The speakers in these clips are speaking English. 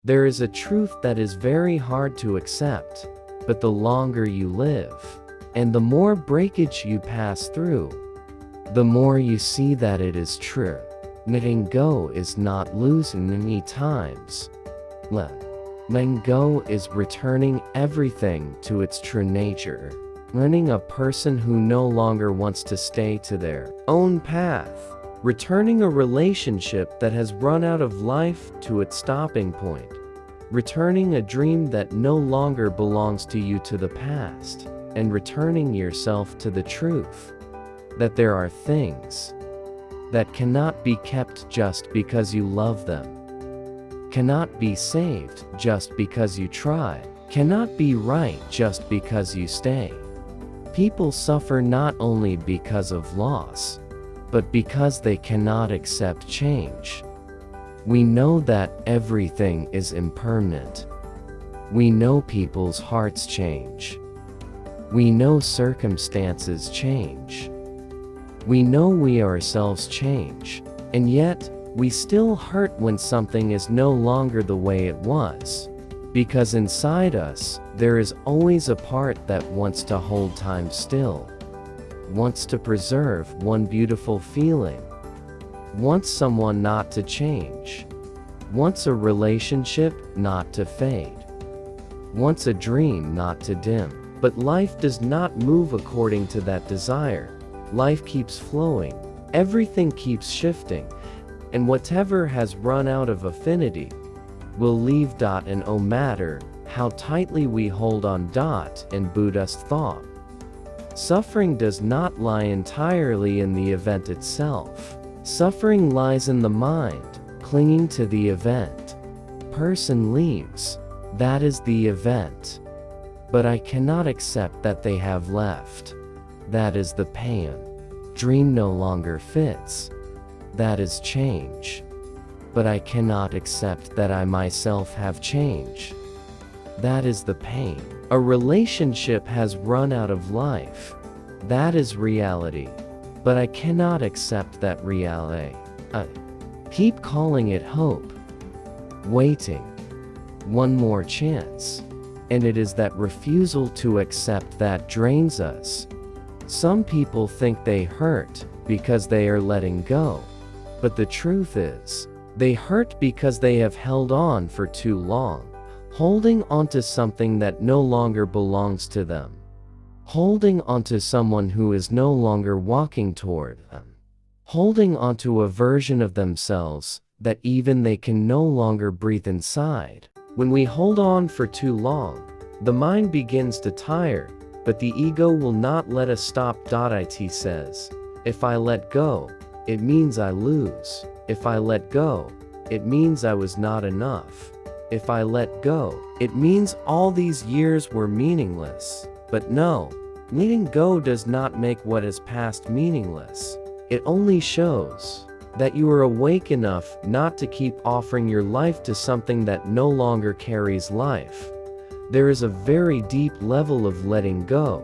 There is a truth that is very hard to accept, but the longer you live, and the more breakage you pass through, the more you see that it is true. Letting go is not losing any times. Letting go is returning everything to its true nature. Learning a person who no longer wants to stay to their own path. Returning a relationship that has run out of life to its stopping point. Returning a dream that no longer belongs to you to the past. And returning yourself to the truth that there are things that cannot be kept just because you love them, cannot be saved just because you try, cannot be right just because you stay. People suffer not only because of loss, but because they cannot accept change. We know that everything is impermanent. We know people's hearts change. We know circumstances change. We know we ourselves change. And yet, we still hurt when something is no longer the way it was. Because inside us, there is always a part that wants to hold time still. Wants to preserve one beautiful feeling. Wants someone not to change. Wants a relationship not to fade. Wants a dream not to dim. But life does not move according to that desire. Life keeps flowing. Everything keeps shifting. And whatever has run out of affinity will leave. And no matter how tightly we hold on. And Buddhist thought. Suffering does not lie entirely in the event itself. Suffering lies in the mind, clinging to the event. Person leaves. That is the event. But I cannot accept that they have left. That is the pain. Dream no longer fits. That is change. But I cannot accept that I myself have changed. That is the pain. A relationship has run out of life. That is reality. But I cannot accept that reality. I keep calling it hope. Waiting. One more chance. And it is that refusal to accept that drains us. Some people think they hurt because they are letting go. But the truth is, they hurt because they have held on for too long, holding onto something that no longer belongs to them, holding onto someone who is no longer walking toward them, holding onto a version of themselves that even they can no longer breathe inside. When we hold on for too long, the mind begins to tire, but the ego will not let us stop. It says, if I let go, it means I lose. If I let go, it means I was not enough. If I let go, it means all these years were meaningless. But no, letting go does not make what is past meaningless. It only shows that you are awake enough not to keep offering your life to something that no longer carries life. There is a very deep level of letting go.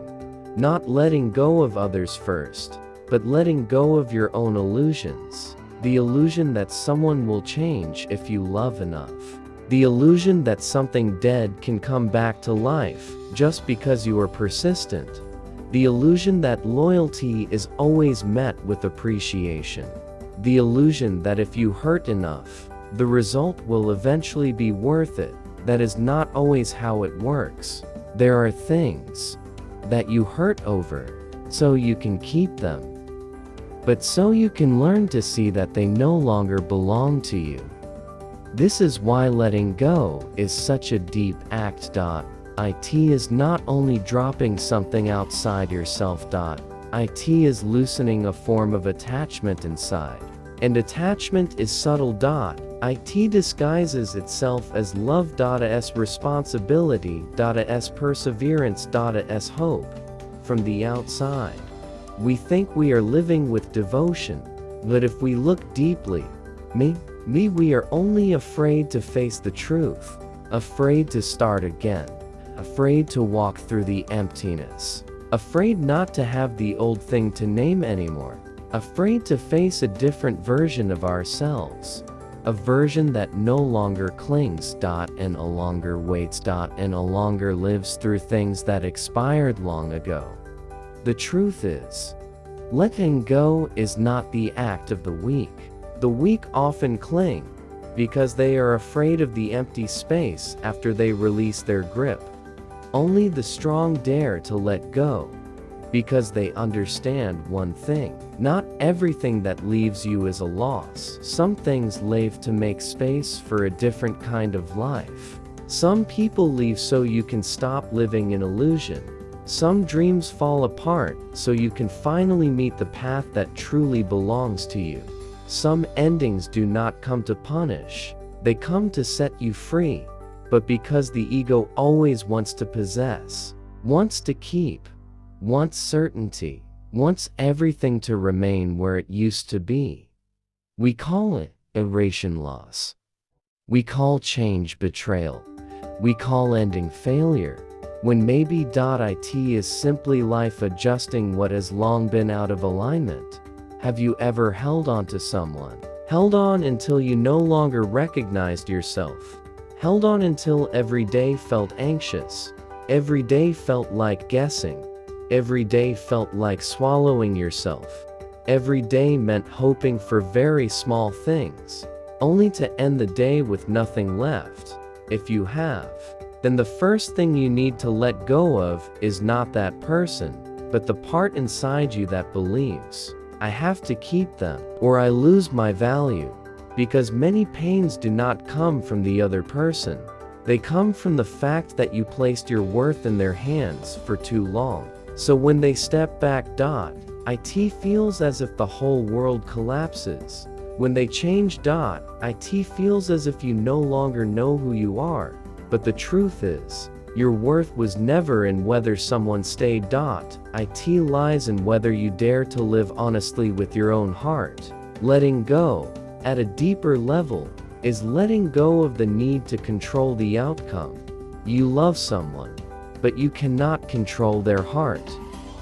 Not letting go of others first, but letting go of your own illusions. The illusion that someone will change if you love enough. The illusion that something dead can come back to life just because you are persistent. The illusion that loyalty is always met with appreciation. The illusion that if you hurt enough, the result will eventually be worth it. That is not always how it works. There are things that you hurt over, so you can keep them. But so you can learn to see that they no longer belong to you. This is why letting go is such a deep act. It is not only dropping something outside yourself. It is loosening a form of attachment inside. And attachment is subtle. It disguises itself as love. As responsibility. As perseverance. As hope. From the outside, we think we are living with devotion, but if we look deeply, we are only afraid to face the truth, afraid to start again, afraid to walk through the emptiness, afraid not to have the old thing to name anymore, afraid to face a different version of ourselves. a version that no longer clings. And no longer waits. And no longer lives through things that expired long ago. The truth is, letting go is not the act of the weak. The weak often cling because they are afraid of the empty space after they release their grip. Only the strong dare to let go because they understand one thing: not everything that leaves you is a loss. Some things leave to make space for a different kind of life. Some people leave so you can stop living in illusion. Some dreams fall apart so you can finally meet the path that truly belongs to you. Some endings do not come to punish, they come to set you free. But because the ego always wants to possess, wants to keep, wants certainty, wants everything to remain where it used to be, we call it erasure loss. We call change betrayal. We call ending failure, when maybe it is simply life adjusting what has long been out of alignment. Have you ever held on to someone? Held on until you no longer recognized yourself? Held on until every day felt anxious? Every day felt like guessing? Every day felt like swallowing yourself? Every day meant hoping for very small things, only to end the day with nothing left? If you have, then the first thing you need to let go of is not that person, but the part inside you that believes, I have to keep them, or I lose my value. Because many pains do not come from the other person. They come from the fact that you placed your worth in their hands for too long. So when they step back, it feels as if the whole world collapses. When they change, it feels as if you no longer know who you are. But the truth is, your worth was never in whether someone stayed. It lies in whether you dare to live honestly with your own heart. Letting go, at a deeper level, is letting go of the need to control the outcome. You love someone, but you cannot control their heart.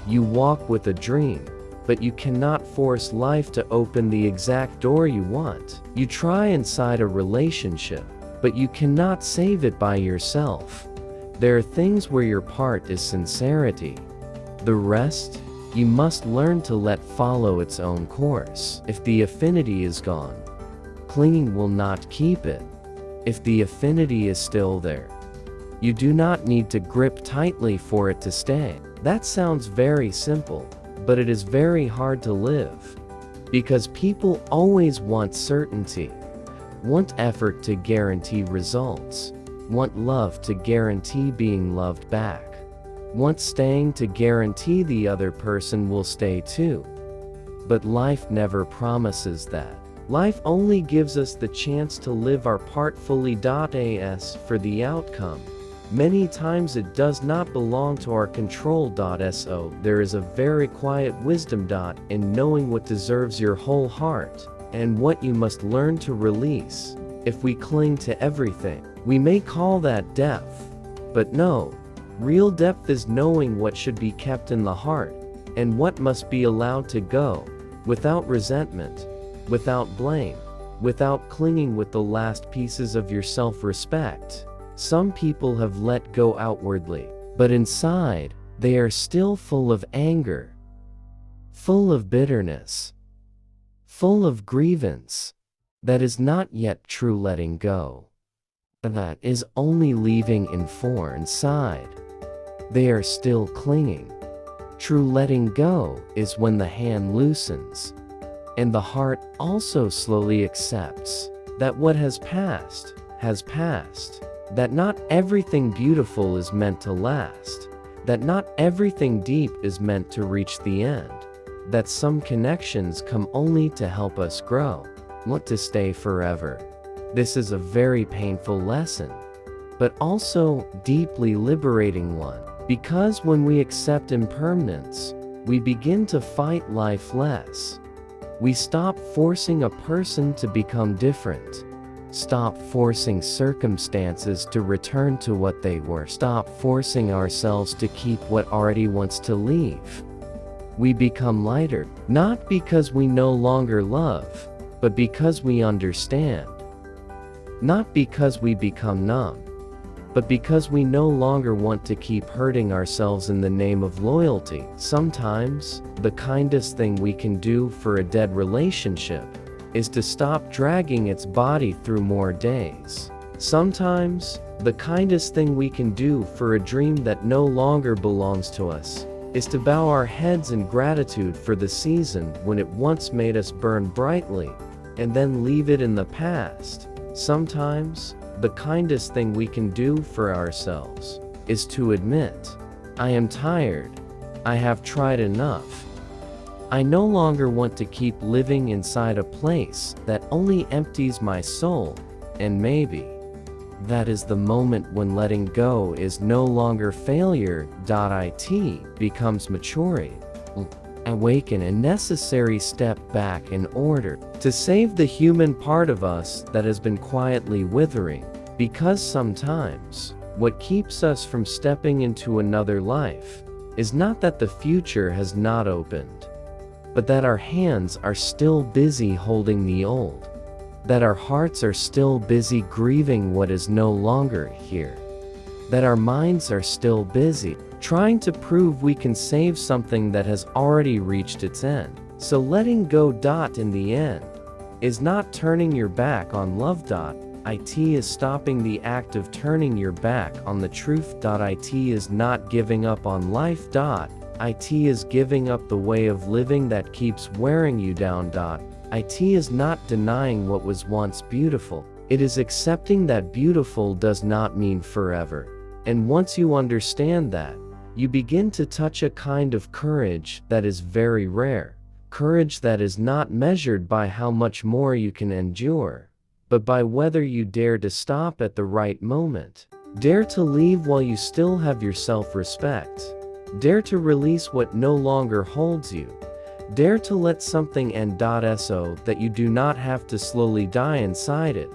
You walk with a dream, but you cannot force life to open the exact door you want. You try inside a relationship, but you cannot save it by yourself. There are things where your part is sincerity. The rest, you must learn to let follow its own course. If the affinity is gone, clinging will not keep it. If the affinity is still there, you do not need to grip tightly for it to stay. That sounds very simple, but it is very hard to live. Because people always want certainty, want effort to guarantee results, want love to guarantee being loved back, want staying to guarantee the other person will stay too. But life never promises that. Life only gives us the chance to live our part fully. As for the outcome, many times it does not belong to our control. So there is a very quiet wisdom in knowing what deserves your whole heart, and what you must learn to release. If we cling to everything, we may call that depth. But no, real depth is knowing what should be kept in the heart, and what must be allowed to go, without resentment, without blame, without clinging with the last pieces of your self-respect. Some people have let go outwardly, but inside, they are still full of anger, full of bitterness, full of grievance. That is not yet true letting go. That is only leaving in for inside. They are still clinging. True letting go is when the hand loosens, and the heart also slowly accepts that what has passed, that not everything beautiful is meant to last, that not everything deep is meant to reach the end, that some connections come only to help us grow, not to stay forever. This is a very painful lesson, but also deeply liberating one, because when we accept impermanence, we begin to fight life less. We stop forcing a person to become different. Stop forcing circumstances to return to what they were. Stop forcing ourselves to keep what already wants to leave. We become lighter, not because we no longer love, but because we understand Not because we become numb, but because we no longer want to keep hurting ourselves in the name of loyalty. Sometimes, the kindest thing we can do for a dead relationship is to stop dragging its body through more days. Sometimes, the kindest thing we can do for a dream that no longer belongs to us is to bow our heads in gratitude for the season when it once made us burn brightly, and then leave it in the past. Sometimes, the kindest thing we can do for ourselves is to admit, I am tired. I have tried enough. I no longer want to keep living inside a place that only empties my soul, and maybe that is the moment when letting go is no longer failure. It becomes maturity, awaken a necessary step back in order to save the human part of us that has been quietly withering. Because sometimes, what keeps us from stepping into another life is not that the future has not opened, but that our hands are still busy holding the old, that our hearts are still busy grieving what is no longer here, that our minds are still busy trying to prove we can save something that has already reached its end. So letting go. In the end, is not turning your back on love. It is stopping the act of turning your back on the truth. It is not giving up on life. It is giving up the way of living that keeps wearing you down. It is not denying what was once beautiful. It is accepting that beautiful does not mean forever. And once you understand that, you begin to touch a kind of courage that is very rare. Courage that is not measured by how much more you can endure, but by whether you dare to stop at the right moment. Dare to leave while you still have your self-respect. Dare to release what no longer holds you. Dare to let something end. So that you do not have to slowly die inside it.